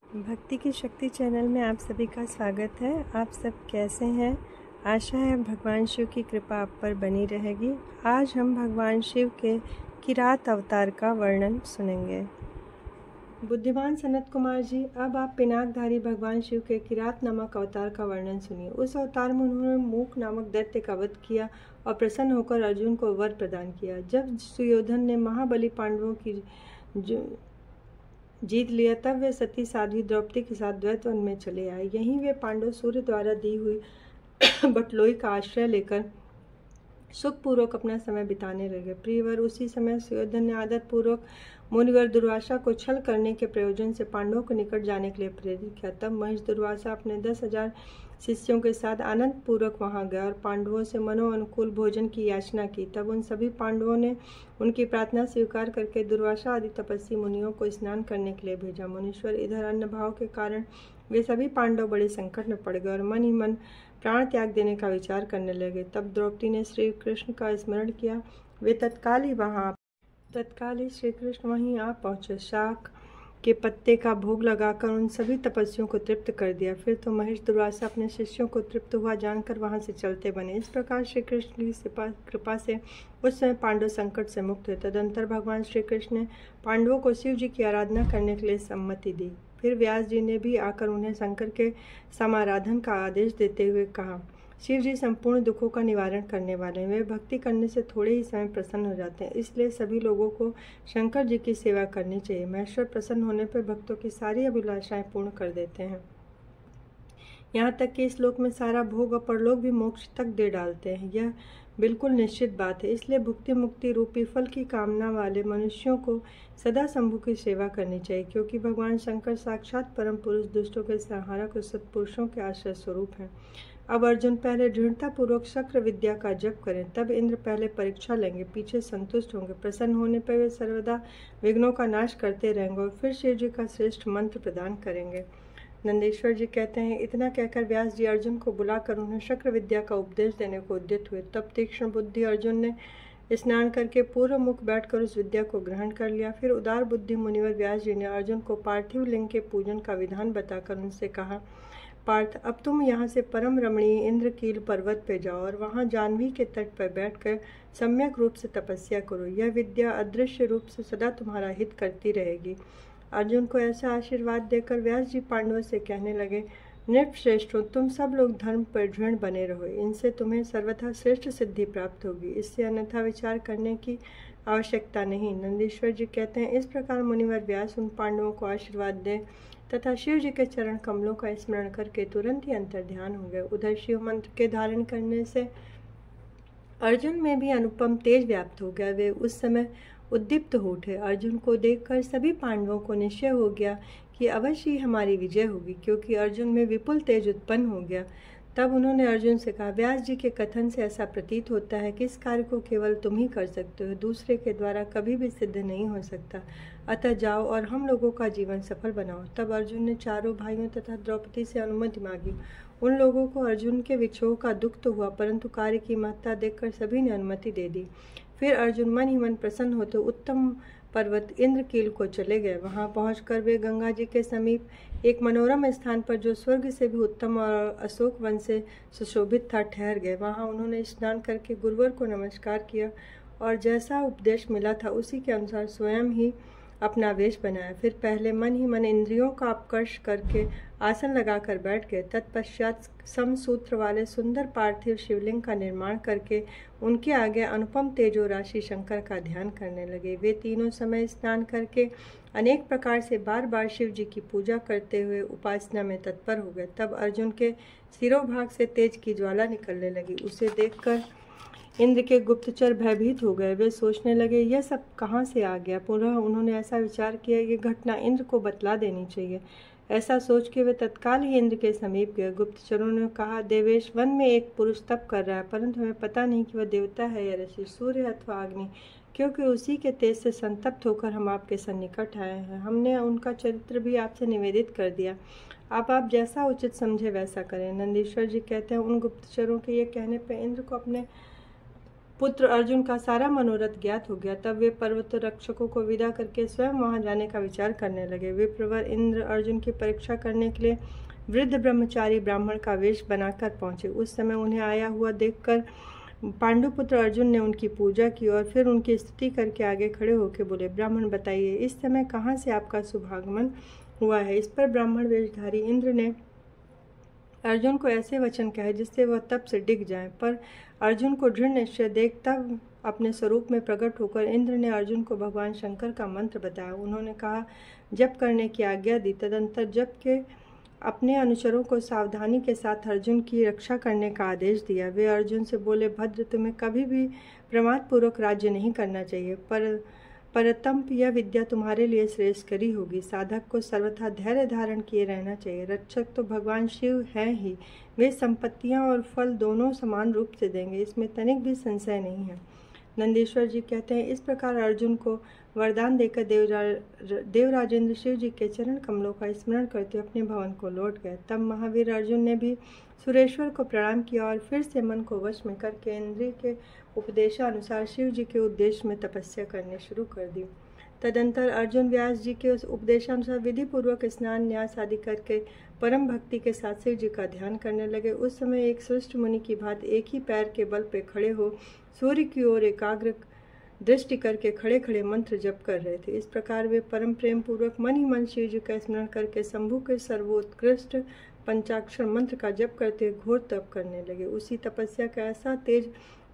भक्ति की शक्ति चैनल में आप सभी का स्वागत है। आप सब कैसे हैं? आशा है भगवान शिव की कृपा आप पर बनी रहेगी। आज हम भगवान शिव के किरात अवतार का वर्णन सुनेंगे। बुद्धिमान सनत कुमार जी, अब आप पिनाकधारी भगवान शिव के किरात नामक अवतार का वर्णन सुनिए। उस अवतार में उन्होंने मूक नामक दैत्य का वध किया और प्रसन्न होकर अर्जुन को वर प्रदान किया। जब सुयोधन ने महाबली पांडवों की जीत लिया, तब वे सती साध्वी द्रौपदी के साथ द्वैत वन में चले आए। यहीं वे पांडव सूर्य द्वारा दी हुई बटलोई का आश्रय लेकर सुखपूर्वक अपना समय बिताने लगे। प्रियवर, उसी समय सुयोधन ने आदत पूर्वक मुनिवर दुर्वासा को छल करने के प्रयोजन से पांडवों के निकट जाने के लिए प्रेरित किया। तब महेश दुर्वासा अपने 10,000 शिष्यों के साथ आनंद पूर्वक वहां गया और पांडवों से मनो अनुकूल भोजन की याचना की। तब उन सभी पांडवों ने उनकी प्रार्थना स्वीकार करके दुर्वासा आदि तपस्वी मुनियों को स्नान करने के लिए भेजा। मुनीश्वर, इधर अन्न भाव के कारण वे सभी पांडव बड़े संकट में पड़ गए और मन ही मन प्राण त्याग देने का विचार करने लगे। तब द्रौपदी ने श्री कृष्ण का स्मरण किया। वे तत्काल ही श्री कृष्ण वहीं आ पहुंचे। शाक के पत्ते का भोग लगाकर उन सभी तपस्वियों को तृप्त कर दिया। फिर तो महेश दुर्वासा अपने शिष्यों को तृप्त हुआ जानकर वहां से चलते बने। इस प्रकार श्री कृष्ण की कृपा से उस समय पांडव संकट से मुक्त हुए। तदंतर भगवान श्री कृष्ण ने पांडवों को शिव जी की आराधना करने के लिए सम्मति दी। फिर व्यास जी ने भी आकर उन्हें शंकर के समाराधन का आदेश देते हुए कहा, शिव जी संपूर्ण दुखों का निवारण करने वाले हैं। वे भक्ति करने से थोड़े ही समय प्रसन्न हो जाते हैं, इसलिए सभी लोगों को शंकर जी की सेवा करनी चाहिए। महेश्वर प्रसन्न होने पर भक्तों की सारी अभिलाषाएं पूर्ण कर देते हैं। यहाँ तक कि इस लोक में सारा भोग और परलोक भी मोक्ष तक दे डालते हैं। यह बिल्कुल निश्चित बात है। इसलिए भुक्ति मुक्ति रूपी फल की कामना वाले मनुष्यों को सदा शंभु की सेवा करनी चाहिए, क्योंकि भगवान शंकर साक्षात परम पुरुष, दुष्टों के संहारक और सत्पुरुषों के आश्रय स्वरूप हैं। अब अर्जुन पहले दृढ़तापूर्वक शक्र विद्या का जप करें, तब इंद्र पहले परीक्षा लेंगे, पीछे संतुष्ट होंगे। प्रसन्न होने पर वे सर्वदा विघ्नों का नाश करते रहेंगे और फिर शिव जी का श्रेष्ठ मंत्र प्रदान करेंगे। नंदीश्वर जी कहते हैं, इतना कहकर व्यास जी अर्जुन को बुलाकर उन्हें शक्र विद्या का उपदेश देने को उद्यत हुए। तब तीक्ष्ण बुद्धि अर्जुन ने स्नान करके पूर्व मुख बैठकर उस विद्या को ग्रहण कर लिया। फिर उदार बुद्धि मुनिवर व्यास जी ने अर्जुन को पार्थिव लिंग के पूजन का विधान बताकर उनसे कहा, पार्थ, अब तुम यहाँ से परम रमणीय इंद्रकील पर्वत पर जाओ और वहाँ जाह्नवी के तट पर बैठकर सम्यक रूप से तपस्या करो। यह विद्या अदृश्य रूप से सदा तुम्हारा हित करती रहेगी। अर्जुन को ऐसा आशीर्वाद देकर व्यास जी पांडवों से कहने लगे, नृपश्रेष्ठों, तुम सब लोग धर्म पर दृढ़ बने रहो, इनसे तुम्हें सर्वथा श्रेष्ठ सिद्धि प्राप्त होगी। इससे अन्यथा विचार करने की आवश्यकता नहीं। नंदीश्वर जी कहते हैं, इस प्रकार मुनिवर व्यास उन पांडवों को आशीर्वाद दे तथा शिव जी के चरण कमलों का स्मरण करके तुरंत ही अंतर ध्यान हो गए। उधर शिव मंत्र के धारण करने से अर्जुन में भी अनुपम तेज व्याप्त हो गया। वे उस समय उद्दीप्त हो उठे। अर्जुन को देखकर सभी पांडवों को निश्चय हो गया कि अवश्य ही हमारी विजय होगी, क्योंकि अर्जुन में विपुल तेज उत्पन्न हो गया। तब उन्होंने अर्जुन से कहा, व्यास जी के कथन से ऐसा प्रतीत होता है कि इस कार्य को केवल तुम ही कर सकते हो, दूसरे के द्वारा कभी भी सिद्ध नहीं हो सकता। अतः जाओ और हम लोगों का जीवन सफल बनाओ। तब अर्जुन ने चारों भाइयों तथा द्रौपदी से अनुमति मांगी। उन लोगों को अर्जुन के विक्षोभ का दुख तो हुआ, परंतु कार्य की महत्ता देखकर सभी ने अनुमति दे दी। फिर अर्जुन मन ही मन प्रसन्न होते उत्तम पर्वत इंद्रकील को चले गए। वहां पहुंचकर वे गंगा जी के समीप एक मनोरम स्थान पर, जो स्वर्ग से भी उत्तम और अशोक वन से सुशोभित था, ठहर गए। वहां उन्होंने स्नान करके गुरुवर को नमस्कार किया और जैसा उपदेश मिला था उसी के अनुसार स्वयं ही अपना वेश बनाया। फिर पहले मन ही मन इंद्रियों का अपकर्ष करके आसन लगाकर बैठ गए। तत्पश्चात समसूत्र वाले सुंदर पार्थिव शिवलिंग का निर्माण करके उनके आगे अनुपम तेजो राशि शंकर का ध्यान करने लगे। वे तीनों समय स्नान करके अनेक प्रकार से बार बार शिव जी की पूजा करते हुए उपासना में तत्पर हो गए। तब अर्जुन के सिरोभाग से तेज की ज्वाला निकलने लगी। उसे देखकर इंद्र के गुप्तचर भयभीत हो गए। वे सोचने लगे, यह सब कहाँ से आ गया। पुनः उन्होंने ऐसा विचार किया, ये घटना इंद्र को बतला देनी चाहिए। ऐसा सोच के वे तत्काल ही इंद्र के समीप गए। गुप्तचरों ने कहा, देवेश, वन में एक पुरुष तप कर रहा है, परंतु हमें पता नहीं कि वह देवता है या ऋषि, सूर्य अथवा अग्नि, क्योंकि उसी के तेज से संतप्त होकर हम आपके सन्निकट आए हैं। हमने उनका चरित्र भी आपसे निवेदित कर दिया। अब आप जैसा उचित समझे वैसा करें। नंदीश्वर जी कहते हैं, उन गुप्तचरों के ये कहने पर इंद्र को अपने पुत्र अर्जुन का सारा मनोरथ ज्ञात हो गया। तब वे पर्वत रक्षकों को विदा करके स्वयं वहां जाने का विचार करने लगे। विप्रवर इंद्र अर्जुन की परीक्षा करने के लिए वृद्ध ब्रह्मचारी ब्राह्मण का वेश बनाकर पहुंचे। उस समय उन्हें आया हुआ देखकर पांडुपुत्र अर्जुन ने उनकी पूजा की और फिर उनकी स्तुति करके आगे खड़े होकर बोले, ब्राह्मण बताइए, इस समय कहाँ से आपका शुभागमन हुआ है। इस पर ब्राह्मण वेशधारी इंद्र ने अर्जुन को ऐसे वचन कहे जिससे वह तप से डिग जाए। पर अर्जुन को दृढ़ निश्चय देख तब अपने स्वरूप में प्रकट होकर इंद्र ने अर्जुन को भगवान शंकर का मंत्र बताया। उन्होंने कहा, जप करने की आज्ञा दी। तदंतर जप के अपने अनुचरों को सावधानी के साथ अर्जुन की रक्षा करने का आदेश दिया। वे अर्जुन से बोले, भद्र, तुम्हें कभी भी प्रमादपूर्वक राज्य नहीं करना चाहिए। परतंप यह विद्या तुम्हारे लिए श्रेष्ठकरी होगी। साधक को सर्वथा धैर्य धारण किए रहना चाहिए। रक्षक तो भगवान शिव हैं ही, वे संपत्तियां और फल दोनों समान रूप से देंगे, इसमें तनिक भी संशय नहीं है। नंदीश्वर जी कहते हैं, इस प्रकार अर्जुन को वरदान देकर देवराजेंद्र शिव जी के चरण कमलों का स्मरण करते अपने भवन को लौट गए। तब महावीर अर्जुन ने भी सुरेश्वर को प्रणाम किया और फिर से मन को वश में करके इंद्रिय के उपदेशानुसार शिव जी के उद्देश्य में तपस्या करने शुरू कर दी। तदंतर अर्जुन व्यास जी के उस उपदेशानुसार विधि पूर्वक स्नान न्यास आदि करके परम भक्ति के साथ शिव जी का ध्यान करने लगे। उस समय एक श्रेष्ठ मुनि की भांति एक ही पैर के बल पे खड़े हो सूर्य की ओर एकाग्र दृष्टि करके खड़े खड़े मंत्र जप कर रहे थे। इस प्रकार वे परम प्रेम पूर्वक मन ही मन शिव जी का स्मरण करके शंभु के सर्वोत्कृष्ट पंचाक्षर मंत्र का जप करते घोर तप करने लगे। उसी तपस्या का ऐसा तेज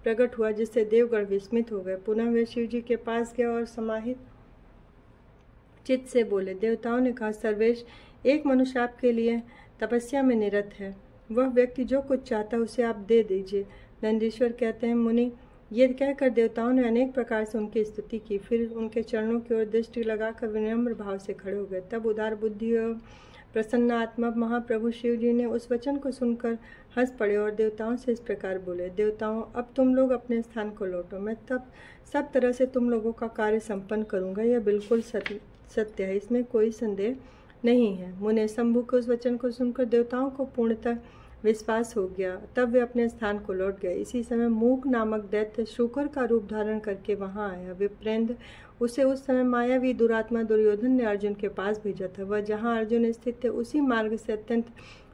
प्रकट हुआ जिससे देवगण विस्मित हो गए। पुनः वे शिव जी के पास गए और समाहित चित्त से बोले, देवताओं ने कहा, सर्वेश, एक मनुष्य आपके लिए तपस्या में निरत है। वह व्यक्ति जो कुछ चाहता है उसे आप दे दीजिए। नंदीश्वर कहते हैं, मुनि, ये कहकर देवताओं ने अनेक प्रकार से उनकी स्तुति की। फिर उनके चरणों की ओर दृष्टि लगाकर विनम्र भाव से खड़े हो गए। तब उदार बुद्धि और प्रसन्न आत्मा महाप्रभु शिव जी ने उस वचन को सुनकर हंस पड़े और देवताओं से इस प्रकार बोले, देवताओं, अब तुम लोग अपने स्थान को लौटो। मैं तब सब तरह से तुम लोगों का कार्य संपन्न करूंगा। यह बिल्कुल सत्य है, इसमें कोई संदेह नहीं है। मुने शंभु के उस वचन को सुनकर देवताओं को पूर्णतः विश्वास हो गया। तब वे अपने स्थान को लौट गए। इसी समय मूक नामक दैत्य शूकर का रूप धारण करके वहां आया। विप्रेंद्र, उसे उस समय मायावी दुरात्मा दुर्योधन ने अर्जुन के पास भेजा था। वह जहां अर्जुन स्थित थे उसी मार्ग से अत्यंत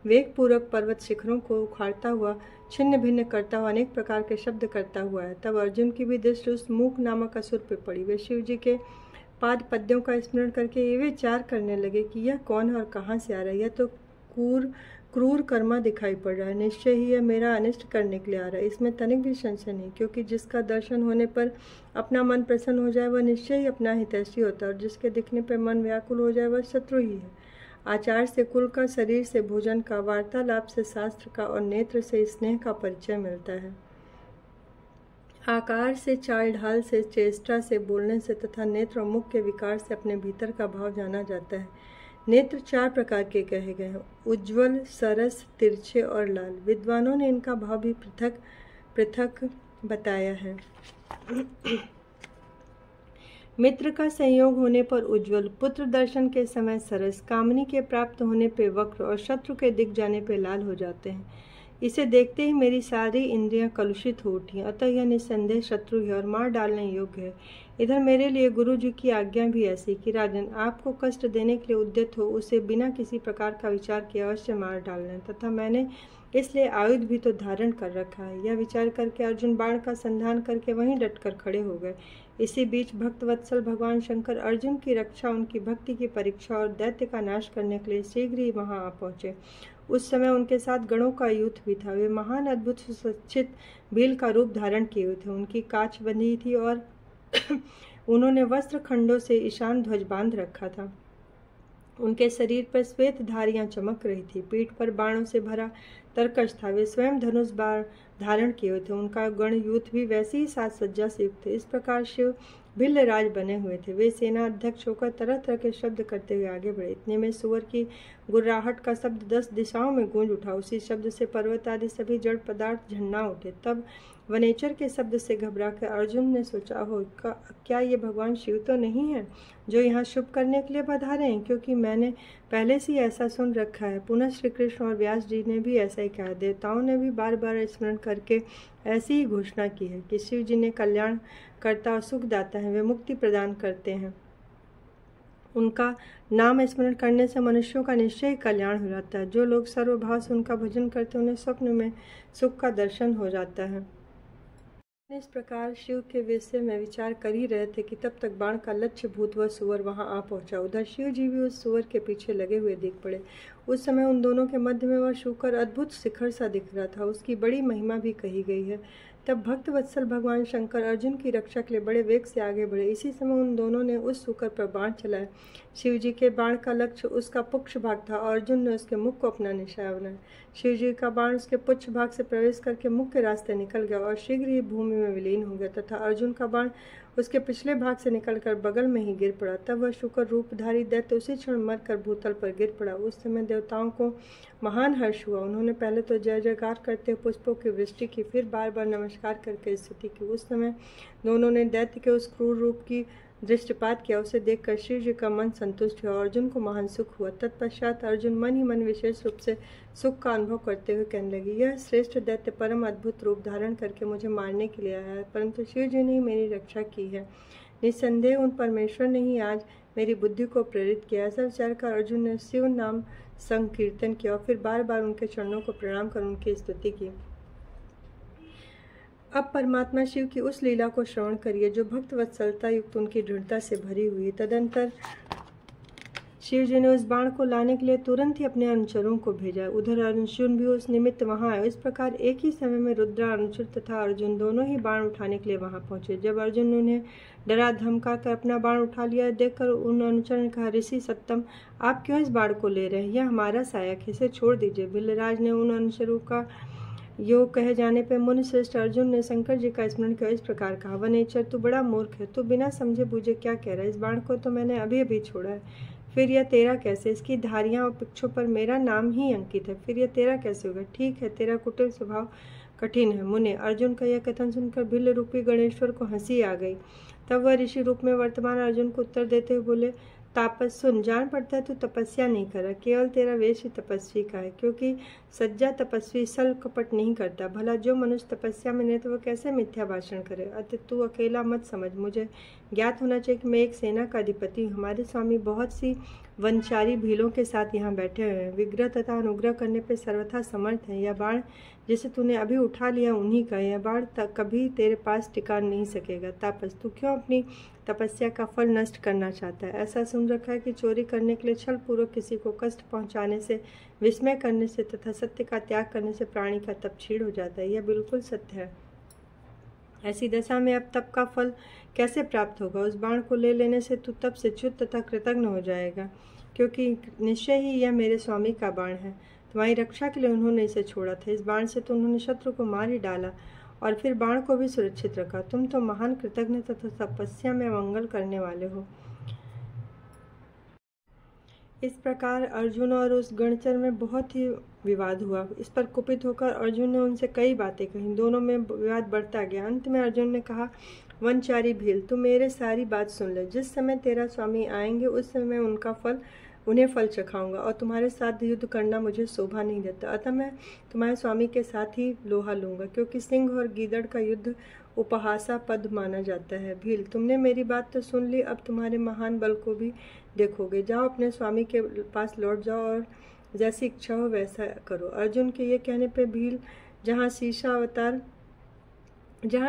वेगपूर्वक पर्वत शिखरों को उखाड़ता हुआ, छिन्न भिन्न करता हुआ, अनेक प्रकार के शब्द करता हुआ है। तब अर्जुन की भी दृष्टि उस मूक नामक असुर पर पड़ी। वे शिव जी के पाद पद्यों का स्मरण करके ये विचार करने लगे कि यह कौन है और कहाँ से आ रहा है। यह तो क्रूर कर्मा दिखाई पड़ रहा है। निश्चय ही यह मेरा अनिष्ट करने के लिए आ रहा है, इसमें तनिक भी संशय नहीं। क्योंकि जिसका दर्शन होने पर अपना मन प्रसन्न हो जाए वह निश्चय ही अपना हितैषी होता है, और जिसके दिखने पर मन व्याकुल हो जाए वह शत्रु ही है। आचार से कुल का, शरीर से भोजन का, वार्तालाप से शास्त्र का और नेत्र से स्नेह का परिचय मिलता है। आकार से, चाल ढाल से, चेष्टा से, बोलने से तथा नेत्र और मुख के विकार से अपने भीतर का भाव जाना जाता है। नेत्र 4 प्रकार के कहे गए हैं, उज्ज्वल, सरस, तिरछे और लाल। विद्वानों ने इनका भाव भी पृथक पृथक बताया है। मित्र का संयोग होने पर उज्ज्वल, पुत्र दर्शन के समय सरस, कामनी के प्राप्त होने पर वक्र और शत्रु के दिख जाने पर लाल हो जाते हैं। इसे देखते ही मेरी सारी इंद्रियां कलुषित हो उठी, अतः यह निस्संदेह शत्रु है और मार डालने योग्य है। इधर मेरे लिए गुरु जी की आज्ञा भी ऐसी कि राजन, आपको कष्ट देने के लिए उद्यत हो उसे बिना किसी प्रकार का विचार किए अवश्य मार डालना, तथा मैंने इसलिए आयुध भी तो धारण कर रखा है। यह विचार करके अर्जुन बाण का संधान करके वहीं डटकर खड़े हो गए। इसी बीच भक्तवत्सल भगवान शंकर अर्जुन की रक्षा, उनकी भक्ति की परीक्षा और दैत्य का नाश करने के लिए शीघ्र ही वहां आ पहुंचे। उस समय उनके साथ गणों का युद्ध भी था। वे महान अद्भुत सुसज्जित भील का रूप धारण किए हुए थे। उनकी कांच बंधी थी और उन्होंने वस्त्र खंडों से ईशान ध्वज बांध रखा था। उनके शरीर पर श्वेत धारियां चमक रही थी। पीठ पर बाणों से भरा तरकश था। वे स्वयं धनुष बाण धारण किए हुए थे। उनका गण यूथ भी वैसी ही साज सज्जा से युक्त थे। इस प्रकार शिव भिल्ल राज बने हुए थे। वे सेना अध्यक्ष होकर तरह तरह के शब्द करते हुए आगे बढ़े। इतने में सुअर की गुर्राहट का शब्द 10 दिशाओं में गूंज उठा। उसी शब्द से पर्वत आदि सभी जड़ पदार्थ झन्ना उठे। तब वनेचर के शब्द से घबरा कर अर्जुन ने सोचा, हो क्या ये भगवान शिव तो नहीं है जो यहाँ शुभ करने के लिए पधारे हैं? क्योंकि मैंने पहले से ही ऐसा सुन रखा है। पुनः श्री कृष्ण और व्यास जी ने भी ऐसा ही कहा। देवताओं ने भी बार बार स्मरण करके ऐसी ही घोषणा की है कि शिव जी ने कल्याण करता और सुख दाता है, वे मुक्ति प्रदान करते हैं। उनका नाम स्मरण करने से मनुष्यों का निश्चय ही कल्याण हो जाता है। जो लोग सर्वभाव से उनका भजन करते हैं उन्हें स्वप्न में सुख का दर्शन हो जाता है। इस प्रकार शिव के विषय में विचार कर ही रहे थे कि तब तक बाण का लक्ष्य भूत व सुअर वहां आ पहुंचा। उधर शिव जी भी उस सुअर के पीछे लगे हुए दिख पड़े। उस समय उन दोनों के मध्य में वह शुकर अद्भुत शिखर सा दिख रहा था। उसकी बड़ी महिमा भी कही गई है। तब भक्त वत्सल भगवान शंकर अर्जुन की रक्षा के लिए बड़े वेग से आगे बढ़े। इसी समय उन दोनों ने उस शुकर पर बाण चलाए। शिव जी के बाण का लक्ष्य उसका पुच्छ भाग था और अर्जुन ने उसके मुख को अपना निशाना बनाया। शिव जी का बाण उसके पुच्छ भाग से प्रवेश करके मुख के रास्ते निकल गया और शीघ्र ही भूमि में विलीन हो गया तथा अर्जुन का बाण उसके पिछले भाग से निकलकर बगल में ही गिर पड़ा। तब वह शुकर रूपधारी दैत्य उसी क्षण मरकर भूतल पर गिर पड़ा। उस समय देवताओं को महान हर्ष हुआ। उन्होंने पहले तो जय जयकार करते पुष्पों की वृष्टि की, फिर बार बार नमस्कार करके स्तुति की। उस समय दोनों ने दैत्य के उस क्रूर रूप की दृष्टिपात किया। उसे देखकर शिव जी का मन संतुष्ट हुआ। अर्जुन को महान सुख हुआ। तत्पश्चात अर्जुन मन ही मन विशेष रूप से सुख का अनुभव करते हुए कहने लगे, यह श्रेष्ठ दैत्य परम अद्भुत रूप धारण करके मुझे मारने के लिए आया है, परंतु शिव जी ने मेरी रक्षा की है। निस्संदेह उन परमेश्वर ने ही आज मेरी बुद्धि को प्रेरित किया। ऐसा विचार कर अर्जुन ने शिव नाम संकीर्तन किया और फिर बार बार उनके चरणों को प्रणाम कर उनकी स्तुति की। अब परमात्मा शिव की उस लीला को श्रवण करिए जो भक्त वत्सलता युक्त उनकी दृढ़ता से भरी हुई है। तदंतर शिव जी ने उस बाण को लाने के लिए तुरंत ही अपने अनुचरों को भेजा। उधर अर्जुन भी उस निमित्त वहां आए। इस प्रकार एक ही समय में रुद्रा अनुचर तथा अर्जुन दोनों ही बाण उठाने के लिए वहां पहुंचे। जब अर्जुन ने उन्हें डरा धमका कर अपना बाण उठा लिया देखकर उन अनुचर ने कहा, ऋषि सत्तम, आप क्यों इस बाण को ले रहे हैं? यह हमारा सहायक है, इसे छोड़ दीजिए। बिल्लराज ने उन अनुचरों का योग कहे जाने पर मुनि श्रेष्ठ अर्जुन ने शंकर जी का स्मरण किया। इस प्रकार कहा, वनेचर, तू बड़ा मूर्ख है, तू बिना समझे बूझे क्या कह रहा है? इस बाण को तो मैंने अभी अभी छोड़ा है, फिर यह तेरा कैसे? इसकी धारियां और पिच्छों पर मेरा नाम ही अंकित है, फिर यह तेरा कैसे होगा? ठीक है, तेरा कुटिल स्वभाव कठिन है। मुने, अर्जुन का यह कथन सुनकर भिल्ल रूपी गणेश्वर को हंसी आ गई। तब वह ऋषि रूप में वर्तमान अर्जुन को उत्तर देते हुए बोले, तापस सुन, जान पड़ता है तू तपस्या नहीं कर रहा, केवल तेरा वेश ही तपस्वी का है, क्योंकि सज्जा तपस्वी सल कपट नहीं करता। भला जो मनुष्य तपस्या में नहीं तो वह कैसे मिथ्या भाषण करे? अतः तू अकेला मत समझ, मुझे ज्ञात होना चाहिए कि मैं एक सेना का अधिपति हूँ। हमारे स्वामी बहुत सी वनचारी भीलों के साथ यहाँ बैठे हुए हैं, विग्रह तथा अनुग्रह करने पर सर्वथा समर्थ है। यह बाण जिसे तूने अभी उठा लिया उन्हीं का, यह बाण कभी तेरे पास टिका नहीं सकेगा। तापस, तू क्यों अपनी तपस्या का फल नष्ट करना चाहता है? ऐसा सुन रखा है कि चोरी करने के लिए छल पूर्वक किसी को कष्ट पहुंचाने से, विस्मय करने से तथा सत्य का त्याग करने से प्राणी का तप क्षीण हो जाता है। यह बिल्कुल सत्य है। ऐसी दशा में अब तप का फल कैसे प्राप्त होगा? उस बाण को ले लेने से तू तप से च्युत तथा कृतज्ञ हो जाएगा, क्योंकि निश्चय ही यह मेरे स्वामी का बाण है। तुम्हारी रक्षा के लिए उन्होंने इसे छोड़ा था। इस बाण से तो उन्होंने शत्रु को मार ही डाला और फिर बाण को भी सुरक्षित रखा। तुम तो महान कृतज्ञ तथा तपस्या में मंगल करने वाले हो। इस प्रकार अर्जुन और उस गणचर में बहुत ही विवाद हुआ। इस पर कुपित होकर अर्जुन ने उनसे कई बातें कही। दोनों में विवाद बढ़ता गया। अंत में अर्जुन ने कहा, वनचारी भील, तू मेरे सारी बात सुन ले। जिस समय तेरा स्वामी आएंगे उस समय उन्हें फल चखाऊंगा और तुम्हारे साथ युद्ध करना मुझे शोभा नहीं देता। अतः मैं तुम्हारे स्वामी के साथ ही लोहा लूंगा, क्योंकि सिंह और गीदड़ का युद्ध उपहासा पद माना जाता है। भील, तुमने मेरी बात तो सुन ली, अब तुम्हारे महान बल को भी देखोगे। जाओ, अपने स्वामी के पास लौट जाओ और जैसी इच्छा हो वैसा करो। अर्जुन के ये कहने पर भील जहाँ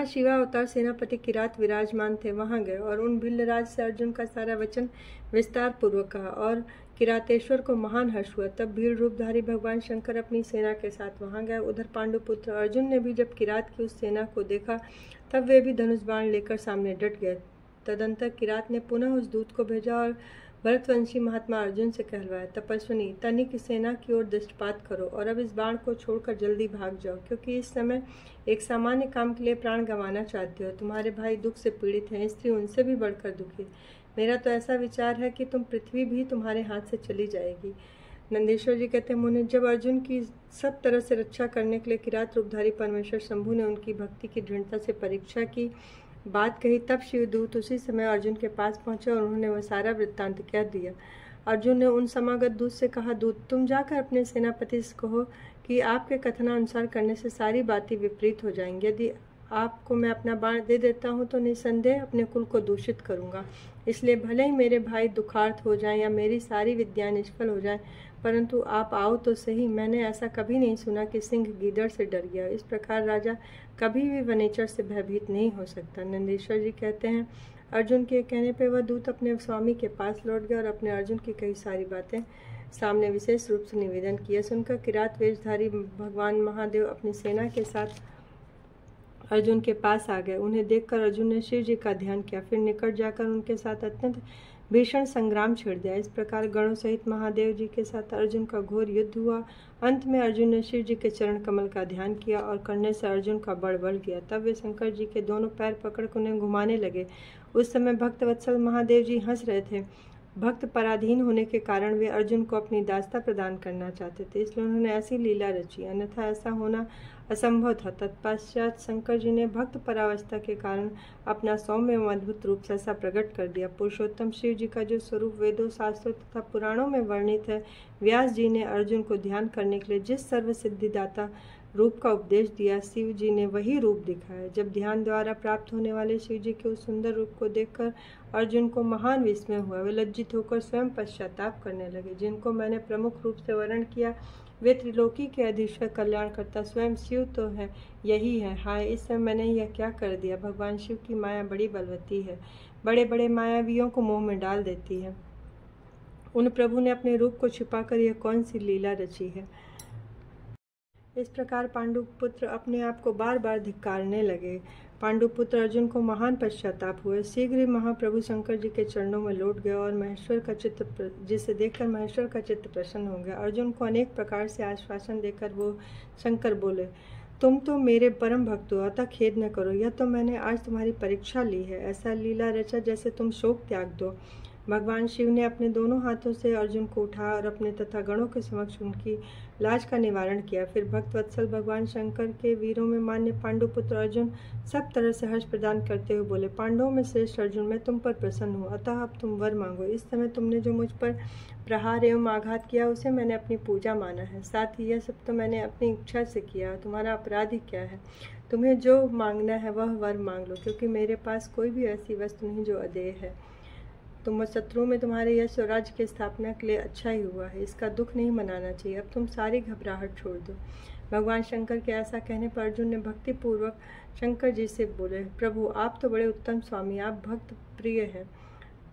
शिवा अवतार सेनापति किरात विराजमान थे वहां गए और उन भिल्लराज से अर्जुन का सारा वचन विस्तार पूर्वक कहा और किरातेश्वर को महान हर्ष हुआ। तब भील रूपधारी भगवान शंकर अपनी सेना के साथ वहां गए। उधर पांडुपुत्र अर्जुन ने भी जब किरात की उस सेना को देखा तब वे भी धनुष बाण लेकर सामने डट गए। तदंतर किरात ने पुनः उस दूत को भेजा और भरतवंशी महात्मा अर्जुन से कहलवाया, तपस्विनी, तनिक सेना की ओर दृष्टिपात करो और अब इस बाण को छोड़कर जल्दी भाग जाओ, क्योंकि इस समय एक सामान्य काम के लिए प्राण गंवाना चाहते हो। तुम्हारे भाई दुख से पीड़ित हैं, स्त्री उनसे भी बढ़कर दुखी। मेरा तो ऐसा विचार है कि पृथ्वी भी तुम्हारे हाथ से चली जाएगी। नंदीश्वर जी कहते हैं, मुने जब अर्जुन की सब तरह से रक्षा करने के लिए किरात रूपधारी परमेश्वर शंभु ने उनकी भक्ति की दृढ़ता से परीक्षा की बात कही, तब शिवदूत उसी समय अर्जुन के पास पहुंचे और उन्होंने वह सारा वृत्तांत कह दिया। अर्जुन ने उन समागत दूत से कहा, दूत तुम जाकर अपने सेनापति से कहो कि आपके कथनानुसार करने से सारी बातें विपरीत हो जाएंगी। यदि आपको मैं अपना बाण दे देता हूँ तो निसंदेह अपने कुल को दूषित करूँगा, इसलिए भले ही मेरे भाई दुखार्थ हो जाएं या मेरी सारी विद्याएं निष्फल हो जाएं, परंतु आप आओ तो सही। मैंने ऐसा कभी नहीं सुना कि सिंह गीदड़ से डर गया। इस प्रकार राजा कभी भी वनेचर से भयभीत नहीं हो सकता। नंदीश्वर जी कहते हैं, अर्जुन के कहने पर वह दूत अपने स्वामी के पास लौट गया और अपने अर्जुन की कई सारी बातें सामने विशेष रूप से निवेदन किया। सुनकर किरात वेशधारी भगवान महादेव अपनी सेना के साथ अर्जुन के पास आ गए। उन्हें देखकर अर्जुन ने शिव जी का ध्यान किया, फिर निकट जाकर उनके साथ अत्यंत भीषण संग्राम छेड़ दिया। इस प्रकार गणों सहित महादेव जी के साथ अर्जुन का घोर युद्ध हुआ। अंत में अर्जुन ने शिव जी के चरण कमल का ध्यान किया और करने से अर्जुन का बड़ बढ़ गया। तब वे शंकर जी के दोनों पैर पकड़कर उन्हें घुमाने लगे। उस समय भक्त वत्सल महादेव जी हंस रहे थे। भक्त पराधीन होने के कारण वे अर्जुन को अपनी दास्ता प्रदान करना चाहते थे, इसलिए उन्होंने ऐसी लीला रची, अन्यथा ऐसा होना असंभव था। तत्पश्चात शंकर जी ने भक्त परावस्था के कारण अपना सौम्य एवं अद्भुत रूप से ऐसा प्रकट कर दिया। पुरुषोत्तम शिव जी का जो स्वरूप वेदों, शास्त्रों तथा पुराणों में वर्णित है, व्यास जी ने अर्जुन को ध्यान करने के लिए जिस सर्व सिद्धिदाता रूप का उपदेश दिया, शिव जी ने वही रूप दिखाया। जब ध्यान द्वारा प्राप्त होने वाले शिव जी के उस सुंदर रूप को देखकर अर्जुन को महान विस्मय हुआ। वे लज्जित होकर स्वयं पश्चाताप करने लगे। जिनको मैंने प्रमुख रूप से वर्णन किया वे त्रिलोकी के अधीश्वर कल्याणकर्ता स्वयं शिव तो है, यही है। हाय, इस समय मैंने यह क्या कर दिया। भगवान शिव की माया बड़ी बलवती है, बड़े बड़े मायावियों को मोह में डाल देती है। उन प्रभु ने अपने रूप को छिपाकर यह कौन सी लीला रची है। इस प्रकार पांडुपुत्र अपने आप को बार बार धिक्कारने लगे। पांडुपुत्र अर्जुन को महान पश्चाताप हुए। शीघ्र ही महाप्रभु शंकर जी के चरणों में लौट गया और महेश्वर का चित्त जिसे देखकर महेश्वर का चित्त प्रसन्न हो गया। अर्जुन को अनेक प्रकार से आश्वासन देकर वो शंकर बोले, तुम तो मेरे परम भक्त हो, अतः खेद न करो। यह तो मैंने आज तुम्हारी परीक्षा ली है। ऐसा लीला रचा जैसे तुम शोक त्याग दो। भगवान शिव ने अपने दोनों हाथों से अर्जुन को उठाया और अपने तथा गणों के समक्ष उनकी लाज का निवारण किया। फिर भक्त वत्सल भगवान शंकर के वीरों में मान्य पांडुपुत्र अर्जुन सब तरह से हर्ष प्रदान करते हुए बोले, पांडवों में श्रेष्ठ अर्जुन, मैं तुम पर प्रसन्न हूँ, अतः अब तुम वर मांगो। इस समय तुमने जो मुझ पर प्रहार एवं आघात किया उसे मैंने अपनी पूजा माना है। साथ ही यह सब तो मैंने अपनी इच्छा से किया। तुम्हारा अपराध ही क्या है। तुम्हें जो मांगना है वह वर मांग लो, क्योंकि मेरे पास कोई भी ऐसी वस्तु नहीं जो अदेय है। तुम शत्रुओं में तुम्हारे यश और राज्य की स्थापना के लिए अच्छा ही हुआ है, इसका दुख नहीं मनाना चाहिए। अब तुम सारी घबराहट छोड़ दो। भगवान शंकर के ऐसा कहने पर अर्जुन ने भक्तिपूर्वक शंकर जी से बोले, प्रभु आप तो बड़े उत्तम स्वामी, आप भक्त प्रिय हैं,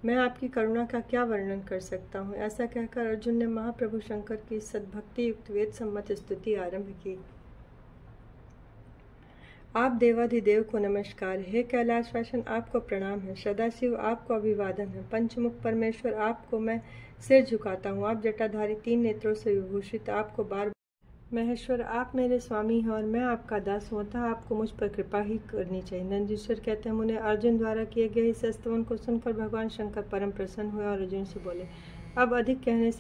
मैं आपकी करुणा का क्या वर्णन कर सकता हूँ। ऐसा कहकर अर्जुन ने महाप्रभु शंकर की सद्भक्ति युक्त वेद सम्मत स्तुति आरंभ की। आप देवाधिदेव को नमस्कार, हे कैलाशवासन आपको प्रणाम है, सदाशिव आपको अभिवादन है, पंचमुख परमेश्वर आपको मैं सिर झुकाता हूँ। आप जटाधारी 3 नेत्रों से विभूषित आपको बार महेश्वर आप मेरे स्वामी हैं और मैं आपका दास हूँ, अतः आपको मुझ पर कृपा ही करनी चाहिए। नंदीश्वर कहते हैं, मुने अर्जुन द्वारा किए गए इस स्तवन को सुनकर भगवान शंकर परम प्रसन्न हुए और अर्जुन से बोले, अब अधिक कहने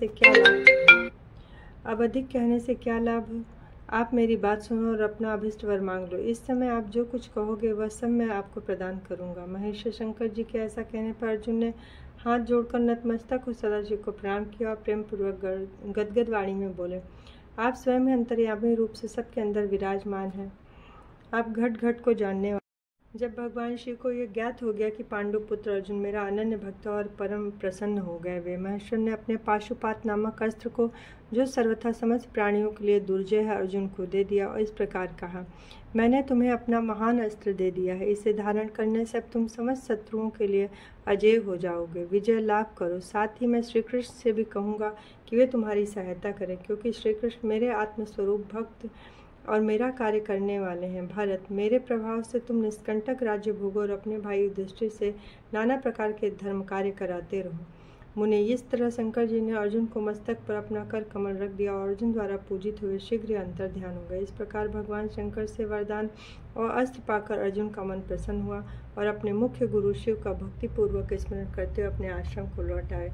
से क्या लाभ, आप मेरी बात सुनो और अपना अभिष्ट वर मांग लो। इस समय आप जो कुछ कहोगे वह सब मैं आपको प्रदान करूंगा। महेश्वर शंकर जी के ऐसा कहने पर अर्जुन ने हाथ जोड़कर नतमस्तक हो सदाशिव को प्रणाम किया और प्रेम पूर्वक गदगद वाणी में बोले, आप स्वयं अंतर्यामी रूप से सबके अंदर विराजमान हैं, आप घट घट को जानने वाले। जब भगवान शिव को यह ज्ञात हो गया कि पांडुपुत्र अर्जुन मेरा अनन्य भक्त और परम प्रसन्न हो गए, वे महेश्वर ने अपने पाशुपात नामक अस्त्र को, जो सर्वथा समस्त प्राणियों के लिए दुर्जय है, अर्जुन को दे दिया और इस प्रकार कहा, मैंने तुम्हें अपना महान अस्त्र दे दिया है, इसे धारण करने से अब तुम समस्त शत्रुओं के लिए अजय हो जाओगे, विजय लाभ करो। साथ ही मैं श्री कृष्ण से भी कहूँगा कि वे तुम्हारी सहायता करें, क्योंकि श्री कृष्ण मेरे आत्मस्वरूप भक्त और मेरा कार्य करने वाले हैं। भारत, मेरे प्रभाव से तुम निष्कंटक राज्य भोगो और अपने भाई युधिष्ठिर से नाना प्रकार के धर्म कार्य कराते रहो। मुने, इस तरह शंकर जी ने अर्जुन को मस्तक पर अपना कर कमल रख दिया और अर्जुन द्वारा पूजित हुए शीघ्र अंतर ध्यान हो गए। इस प्रकार भगवान शंकर से वरदान और अस्त्र पाकर अर्जुन का मन प्रसन्न हुआ और अपने मुख्य गुरु शिव का भक्तिपूर्वक स्मरण करते हुए अपने आश्रम को लौट आए।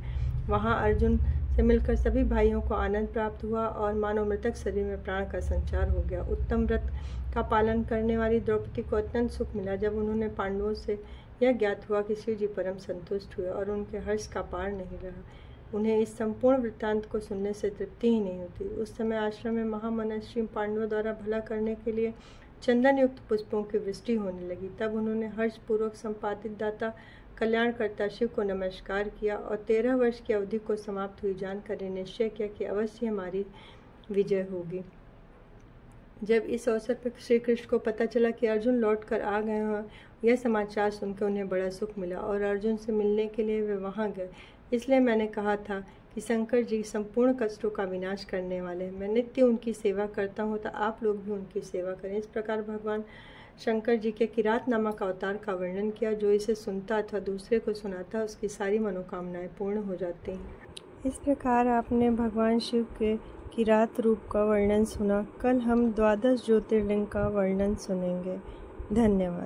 वहाँ अर्जुन से मिलकर सभी भाइयों को आनंद प्राप्त हुआ और मानो मृतक शरीर में प्राण का संचार हो गया। उत्तम व्रत का पालन करने वाली द्रौपदी को अत्यंत सुख मिला जब उन्होंने पांडवों से यह ज्ञात हुआ कि श्री जी परम संतुष्ट हुए और उनके हर्ष का पार नहीं रहा। उन्हें इस संपूर्ण वृत्तांत को सुनने से तृप्ति ही नहीं होती। उस समय आश्रम में महामनस्वी पांडवों द्वारा भला करने के लिए चंदन युक्त पुष्पों की वृष्टि होने लगी। तब उन्होंने हर्षपूर्वक संपादित दाता कल्याणकर्ता शिव को नमस्कार किया और 13 वर्ष की अवधि को समाप्त हुई जानकर निश्चय किया कि अवश्य हमारी विजय होगी। जब इस अवसर पर श्री कृष्ण को पता चला कि अर्जुन लौट कर आ गए हैं, यह समाचार सुनकर उन्हें बड़ा सुख मिला और अर्जुन से मिलने के लिए वे वहां गए। इसलिए मैंने कहा था कि शंकर जी संपूर्ण कष्टों का विनाश करने वाले हैं। मैं नित्य उनकी सेवा करता हूँ, तो आप लोग भी उनकी सेवा करें। इस प्रकार भगवान शंकर जी के किरात नामक अवतार का वर्णन किया। जो इसे सुनता अथवा दूसरे को सुनाता उसकी सारी मनोकामनाएं पूर्ण हो जाती हैं। इस प्रकार आपने भगवान शिव के किरात रूप का वर्णन सुना। कल हम 12 ज्योतिर्लिंग का वर्णन सुनेंगे। धन्यवाद।